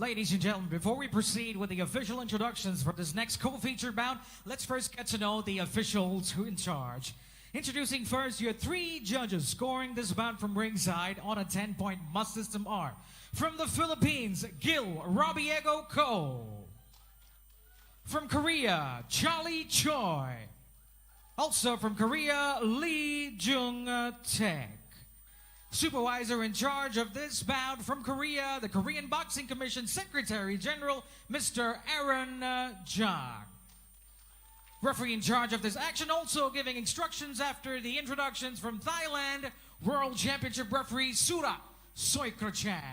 Ladies and gentlemen, before we proceed with the official introductions for this next co-featured bout, let's first get to know the officials who are in charge. Introducing first your three judges scoring this bout from ringside on a 10-point must system are from the Philippines, Gil Robiego Ko. From Korea, Charlie Choi. Also from Korea, Lee Jung Taek. Supervisor in charge of this bout from Korea, the Korean Boxing Commission Secretary General, Mr. Aaron Jang. Referee in charge of this action, also giving instructions after the introductions from Thailand, World Championship referee Surat Soikrachang.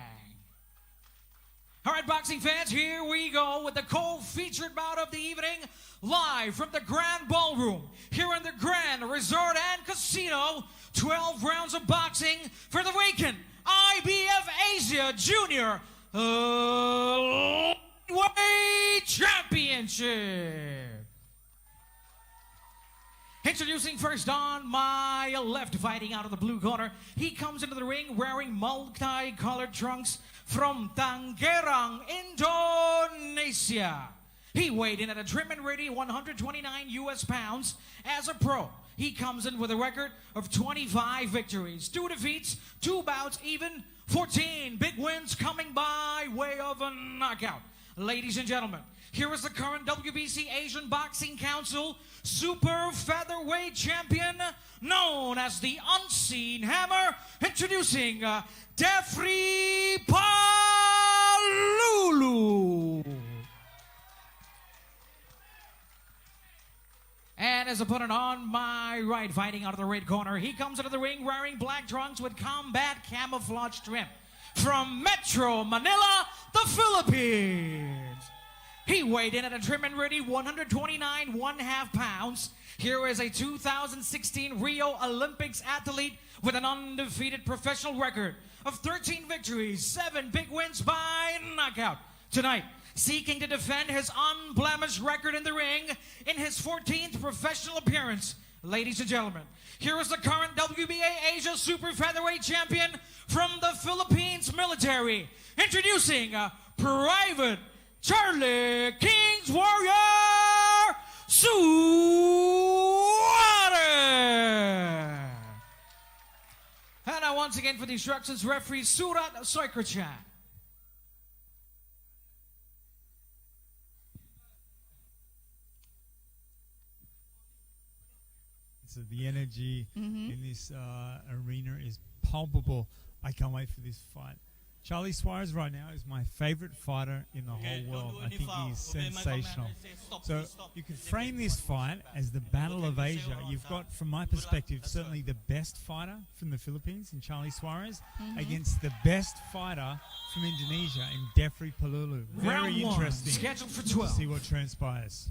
All right, boxing fans, here we go with the co-featured bout of the evening, live from the Grand Ballroom, here in the Grand Resort and Casino. 12 rounds of boxing for the vacant IBF Asia Junior Championship. Introducing first on my left, fighting out of the blue corner. He comes into the ring wearing multi-colored trunks from Tangerang, Indonesia. He weighed in at a trim and ready 129 US pounds. As a pro, he comes in with a record of 25 victories, 2 defeats, 2 bouts, even 14 big wins coming by way of a knockout. Ladies and gentlemen, here is the current WBC Asian Boxing Council Super Featherweight Champion, known as the Unseen Hammer, introducing Deffrey Palulu. And his opponent on my right, fighting out of the red corner, he comes into the ring wearing black trunks with combat camouflage trim. From Metro Manila, the Philippines. He weighed in at a trim and ready 129 1/2 pounds. Here is a 2016 Rio Olympics athlete with an undefeated professional record of 13 victories, 7 big wins by knockout. Tonight, seeking to defend his unblemished record in the ring in his 14th professional appearance. Ladies and gentlemen, here is the current WBA Asia Super Featherweight Champion from the Philippines military, introducing Pvt Charly King's Warrior Suarez. And now once again for the instructions, referee Surat Soikrachang. So the energy in this arena is palpable. I can't wait for this fight. Charly Suarez right now is my favorite fighter in the whole world. I think he's sensational. So you can frame this fight as the Battle of Asia. You've got, from my perspective, certainly the best fighter from the Philippines in Charly Suarez against the best fighter from Indonesia in Deffrey Palulu. Very interesting. Scheduled for 12. See what transpires.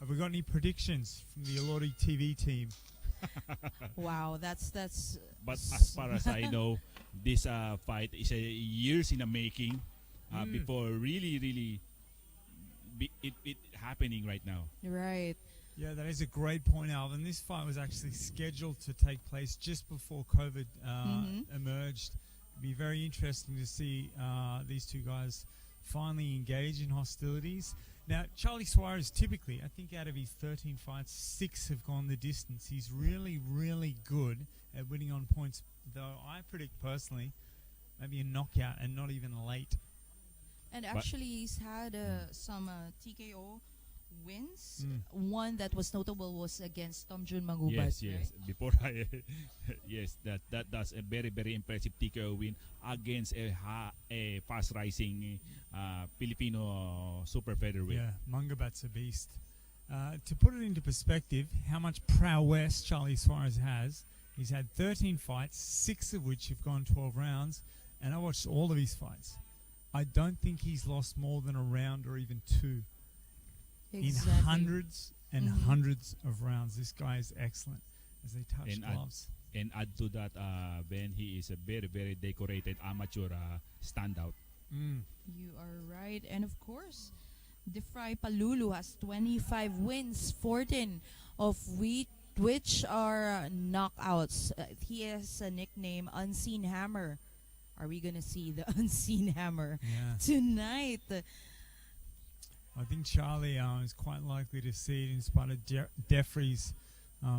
Have we got any predictions from the Alori TV team? Wow, that's. But as far as I know, this fight is years in the making before really it happening right now. Right. Yeah, that is a great point, Alvin. This fight was actually scheduled to take place just before COVID emerged. It'd be very interesting to see these two guys finally engage in hostilities. Now, Charly Suarez, typically, I think out of his 13 fights, 6 have gone the distance. He's really, really good at winning on points, though I predict personally maybe a knockout and not even late. And actually, he's had some TKO wins. One that was notable was against Tom Jun Magubat. Yes. Right? Before yes, that's a very impressive TKO win against a fast rising Filipino super featherweight. Yeah, Mangabat's a beast. To put it into perspective, how much prowess Charly Suarez has, he's had 13 fights, 6 of which have gone 12 rounds, and I watched all of his fights. I don't think he's lost more than a round or even 2. Exactly. In hundreds and hundreds of rounds. This guy is excellent as they touch gloves. And add to that, Ben, he is a very decorated amateur standout. You are right. And of course, Deffrey Palulu has 25 wins, 14 of which are knockouts. He has a nickname, Unseen Hammer. Are we gonna see the unseen hammer Yeah. tonight? I think Charlie is quite likely to see it in spite of Deffrey's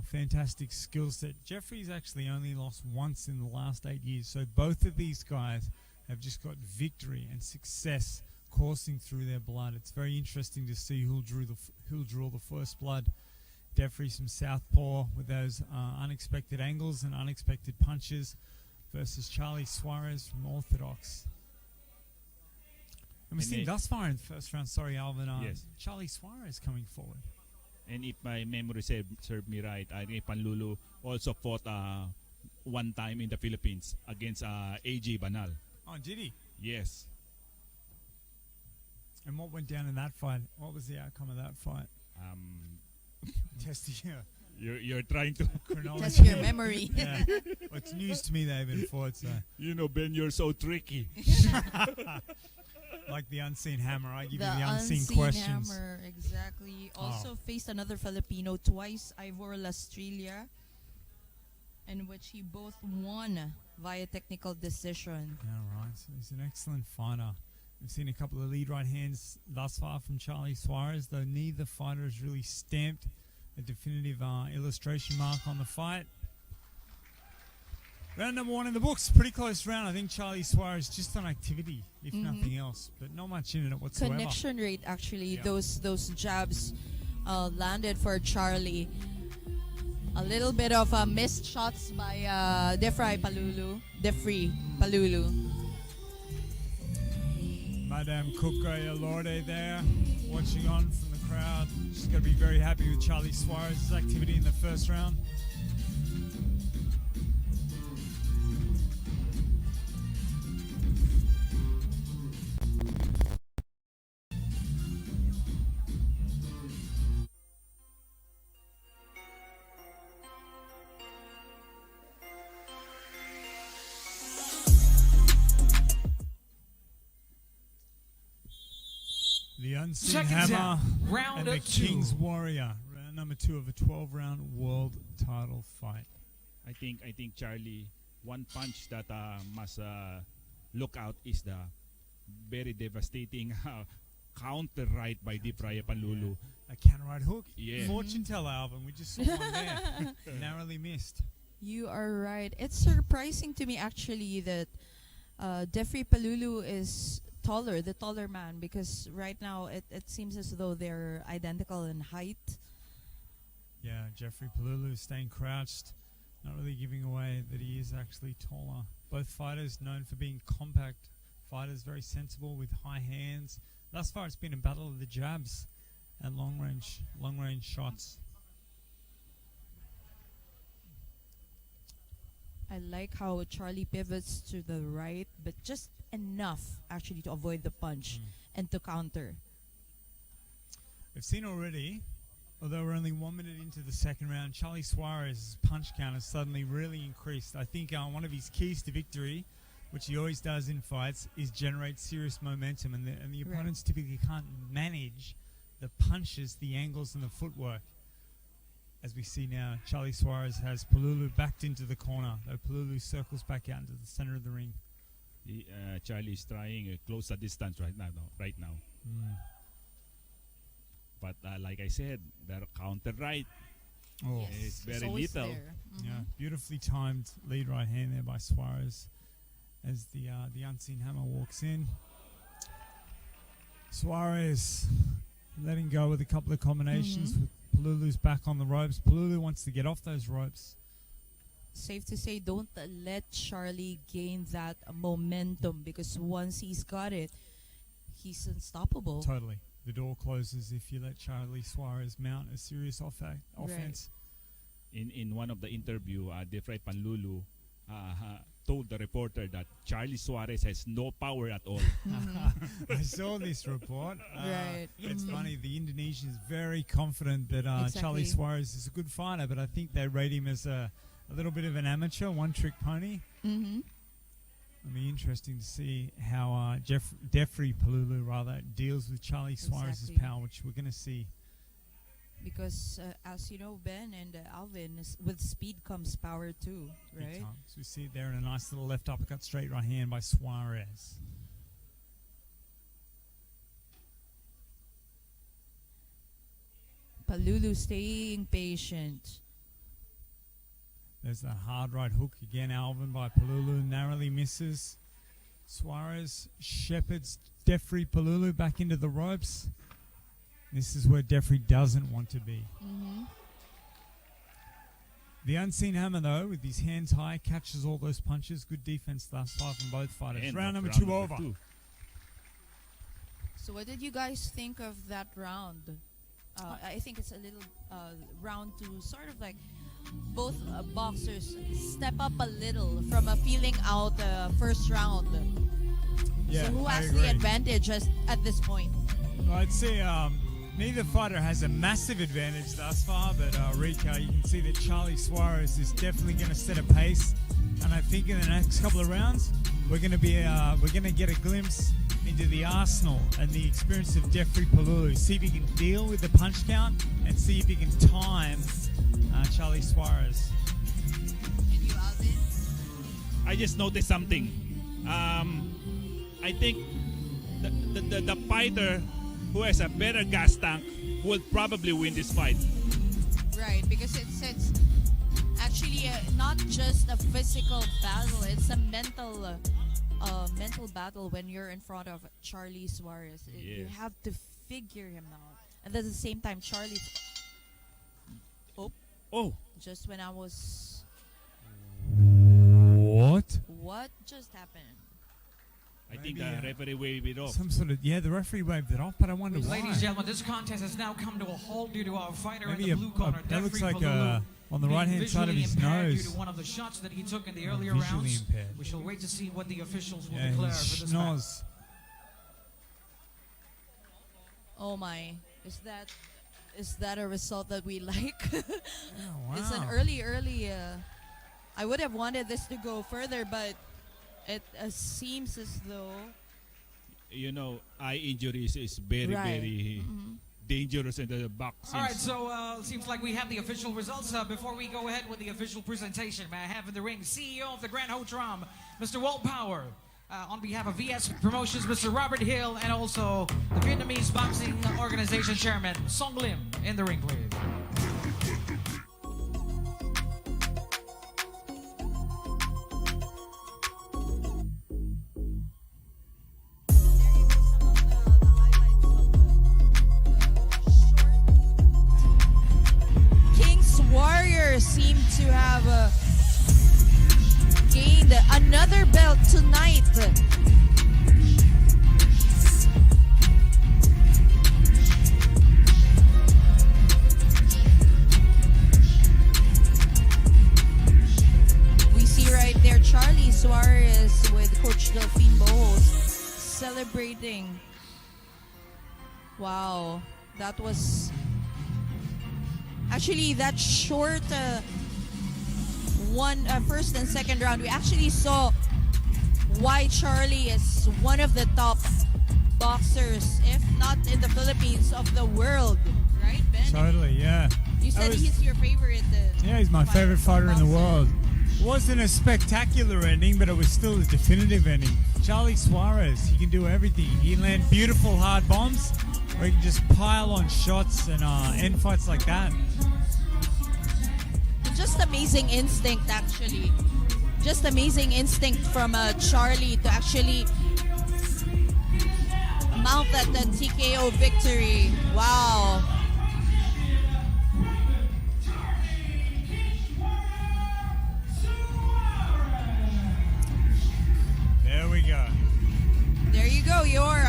fantastic skill set. Jeffrey's actually only lost once in the last 8 years, so both of these guys have just got victory and success coursing through their blood. It's very interesting to see who'll draw the first blood. Deffrey from Southpaw with those unexpected angles and unexpected punches versus Charly Suarez from Orthodox. And we've seen thus far in the first round, Alvin, Yes. Charly Suarez coming forward. And if my memory served me right, Deffrey Palulu also fought one time in the Philippines against AJ Banal. Oh, did he? Yes. And what went down in that fight? What was the outcome of that fight? Testing your You're trying to chronology. Test your memory. Yeah. Well, it's news to me they haven't fought, so. Ben, you're so tricky. Like the unseen hammer, I give you The the unseen unseen questions. hammer, exactly. Also faced another Filipino twice, Ivor Lastrelia, in which he both won via technical decision. Yeah, right. So he's an excellent fighter. We've seen a couple of lead right hands thus far from Charly Suarez, though neither fighter has really stamped a definitive illustration mark on the fight. Round number 1 in the books. Pretty close round. I think Charly Suarez just on activity, if nothing else, but not much in it whatsoever. Connection rate, actually, Yeah. those jabs landed for Charlie. A little bit of missed shots by Deffrey Palulu. Madame Kukaya Lorde there, watching on from the crowd. She's going to be very happy with Charly Suarez's activity in the first round. The unseen Second hammer down, round and the 2. King's Warrior. Round number 2 of a 12-round world title fight. I think Charlie, one punch that must look out is the very devastating counter right by Deffrey Palulu. A counter right hook. Yeah. Fortune teller, Alvin. We just saw one there. Narrowly missed. You are right. It's surprising to me, actually, that Deffrey Palulu is the taller man, because right now it seems as though they're identical in height. Yeah, Deffrey Palulu is staying crouched, not really giving away that he is actually taller. Both fighters known for being compact fighters, very sensible with high hands. Thus far, it's been a battle of the jabs and long range shots. I like how Charlie pivots to the right, but just enough actually to avoid the punch and to counter. We've seen already, although we're only 1 minute into the second round, Charly Suarez's punch count has suddenly really increased. I think one of his keys to victory, which he always does in fights, is generate serious momentum, and the opponents typically can't manage the punches, the angles, and the footwork. As we see now, Charly Suarez has Palulu backed into the corner, though Palulu circles back out into the center of the ring. Charlie is trying to close the distance right now. But like I said, their counter right is very little. Yeah, beautifully timed lead right hand there by Suarez as the unseen hammer walks in. Suarez letting go with a couple of combinations. With Palulu's back on the ropes. Palulu wants to get off those ropes. Safe to say, don't let Charlie gain that momentum, because once he's got it, he's unstoppable. Totally. The door closes if you let Charly Suarez mount a serious offense. In one of the interview, Deffrey Palulu told the reporter that Charly Suarez has no power at all. I saw this report. Right. It's funny. The Indonesian is very confident that Charly Suarez is a good fighter, but I think they rate him as a little bit of an amateur, one-trick pony. It'll be interesting to see how Deffrey Palulu deals with Charly Suarez's power, which we're going to see Because as you know, Ben and Alvin, with speed comes power too, Big right? time. So we see it there in a nice little left uppercut, straight right hand by Suarez. Palulu staying patient. There's that hard right hook again, Alvin by Palulu, narrowly misses. Suarez shepherds Deffrey Palulu back into the ropes. This is where Deffrey doesn't want to be. The unseen hammer, though, with his hands high, catches all those punches. Good defense thus far from both fighters. And Round number round 2 over. 2. So what did you guys think of that round? I think it's a little round 2, sort of like both boxers step up a little from a feeling out first round. Yeah, So who I has agree. the advantage at this point? Well, I'd say neither fighter has a massive advantage thus far, but Rika, you can see that Charly Suarez is definitely going to set a pace, and I think in the next couple of rounds we're going to get a glimpse into the arsenal and the experience of Deffrey Palulu. See if he can deal with the punch count and see if he can time Charly Suarez. And you, Alvin? I just noticed something. I think the fighter who has a better gas tank will probably win this fight. Right, because it's actually not just a physical battle; it's a mental battle when you're in front of Charly Suarez. You Yes. have to figure him out, and at the same time, Charlie. Oh, Just when I was, what just happened? I think Maybe, the referee waved it off. Some sort of the referee waved it off, but I wonder why. Ladies and gentlemen, this contest has now come to a halt due to our fighter Maybe in the blue corner, that looks Deffrey like Palulu, on the being right-hand side of visually his impaired nose. due to one of the shots that he took in the earlier Visually rounds. impaired. We shall wait to see what the officials will Yeah, declare his for this match. schnoz. Oh my, is that a result that we like? Oh, wow. It's an early. I would have wanted this to go further, but it seems as though. You know, eye injuries is very, Right. very dangerous in the boxing. All right, so seems like we have the official results. Before we go ahead with the official presentation, may I have in the ring CEO of the Grand Hotram, Mr. Walt Power. On behalf of VS Promotions, Mr. Robert Hill, and also the Vietnamese Boxing Organization Chairman, Song Lim, in the ring, please. King's Warriors seem to have gained another belt tonight. We see right there Charly Suarez with Coach Delphine Bohos celebrating. Wow, that was actually that short first and second round. We actually saw why Charly is one of the top boxers, if not in the Philippines, of the world. Right, Ben? Totally, yeah. You said he's your favorite. Yeah, he's my favorite fighter in the boxer. world. It wasn't a spectacular ending, but it was still a definitive ending. Charly Suarez, he can do everything. He can land beautiful hard bombs, or he can just pile on shots and end fights like that. Just amazing instinct, actually. Just amazing instinct from Charly to actually mount that TKO victory. Wow. There we go. There you go, your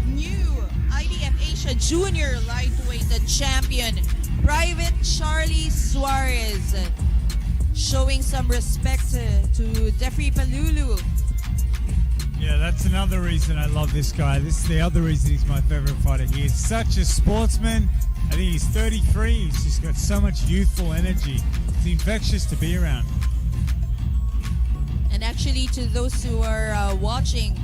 new IBF Asia Junior Lightweight Champion, Pvt Charly Suarez, showing some respect to Deffrey Palulu. Yeah, that's another reason I love this guy. This is the other reason he's my favorite fighter. He is such a sportsman. I think he's 33. He's just got so much youthful energy. It's infectious to be around. And actually, to those who are watching,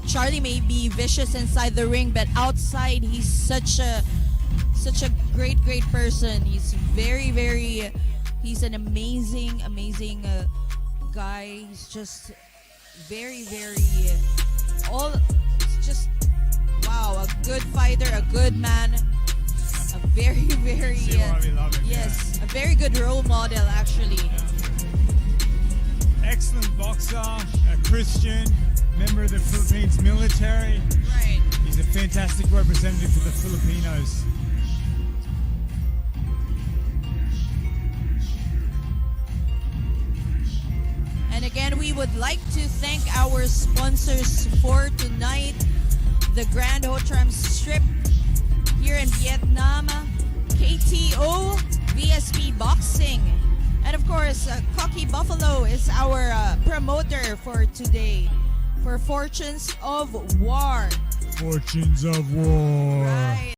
Charly may be vicious inside the ring, but outside he's such such a great person. He's he's an amazing guy. He's just very wow, a good fighter, a good man, a very See why we love him, yes, a very good role model actually. Excellent boxer, a Christian, member of the Philippines military. Right. He's a fantastic representative for the Filipinos. And again, we would like to thank our sponsors for tonight. The Grand Ho Tram Strip here in Vietnam, KTO, VSP Boxing, and of course, Cocky Buffalo is our promoter for today for Fortunes of War. Fortunes of War. Right.